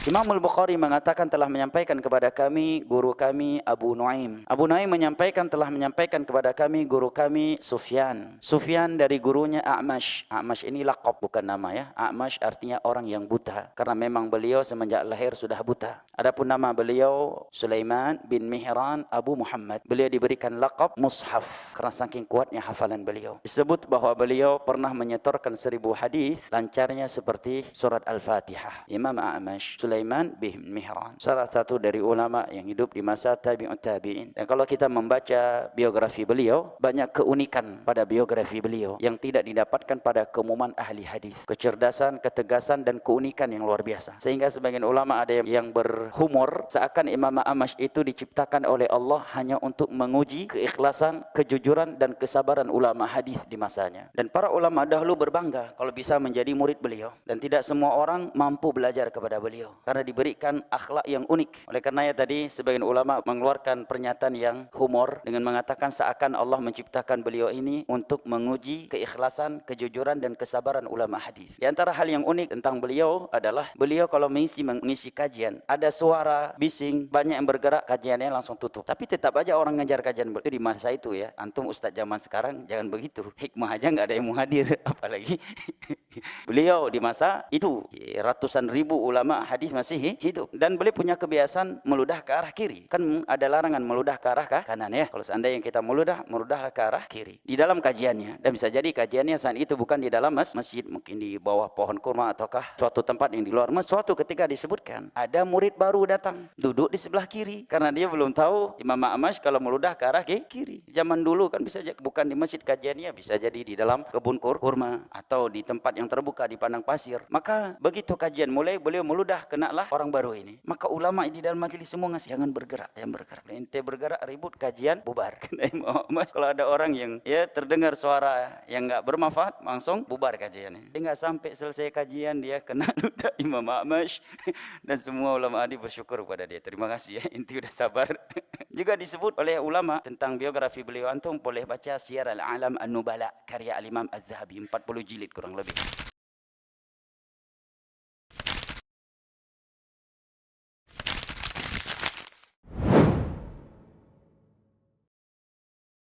Imam Al-Bukhari mengatakan telah menyampaikan kepada kami guru kami Abu Nuaim. Abu Nuaim telah menyampaikan kepada kami guru kami Sufyan. Sufyan dari gurunya A'mash. A'mash ini laqab bukan nama ya. A'mash artinya orang yang buta karena memang beliau semenjak lahir sudah buta. Adapun nama beliau Sulaiman bin Mihran Abu Muhammad. Beliau diberikan laqab Mushaf karena saking kuatnya hafalan beliau. Disebut bahwa beliau pernah menyetorkan 1000 hadis lancarnya seperti surat Al-Fatihah. Imam A'mash Sulaiman bin Mihran, salah satu dari ulama yang hidup di masa tabi'ut tabi'in. Dan kalau kita membaca biografi beliau, banyak keunikan pada biografi beliau yang tidak didapatkan pada keumuman ahli hadis. Kecerdasan, ketegasan dan keunikan yang luar biasa. Sehingga sebagian ulama ada yang berhumor seakan Imam A'mash itu diciptakan oleh Allah hanya untuk menguji keikhlasan, kejujuran dan kesabaran ulama hadis di masanya. Dan para ulama dahulu berbangga kalau bisa menjadi murid beliau, dan tidak semua orang mampu belajar kepada beliau karena diberikan akhlak yang unik. Oleh karenanya tadi sebagian ulama mengeluarkan pernyataan yang humor dengan mengatakan seakan Allah menciptakan beliau ini untuk menguji keikhlasan, kejujuran dan kesabaran ulama hadis. Di antara hal yang unik tentang beliau adalah beliau kalau mengisi kajian, ada suara bising, banyak yang bergerak, kajiannya langsung tutup. Tapi tetap aja orang ngajar kajian itu di masa itu ya. Antum ustaz zaman sekarang jangan begitu. Hikmah aja nggak ada yang mau hadir, apalagi beliau di masa itu ratusan ribu ulama hadis masih hidup, dan beliau punya kebiasaan meludah ke arah kiri. Kan ada larangan meludah ke arah kanan ya. Kalau seandainya kita meludah ke arah kiri di dalam kajiannya, dan bisa jadi kajiannya saat itu bukan di dalam masjid, mungkin di bawah pohon kurma ataukah suatu tempat yang di luar masjid. Suatu ketika disebutkan ada murid baru datang duduk di sebelah kiri karena dia belum tahu Imam A'mash kalau meludah ke arah kiri. Zaman dulu kan bisa bukan di masjid kajiannya, bisa jadi di dalam kebun kurma atau di tempat yang terbuka di padang pasir. Maka begitu kajian mulai, beliau meludah kenalah orang baru ini. Maka ulama di dalam majelis semua ngasih, jangan bergerak. Ente bergerak ribut kajian bubar. Kalau ada orang yang ya terdengar suara yang enggak bermanfaat, langsung bubar kajiannya. Dia enggak sampai selesai kajian dia kena ludah Imam A'mash dan semua ulama hadis bersyukur kepada dia. Terima kasih ya, ente udah sabar. Juga disebut oleh ulama tentang biografi beliau, antum boleh baca Syiar Al-A'lam An-Nubala karya Al-Imam Az-Zahabi 40 jilid kurang lebih.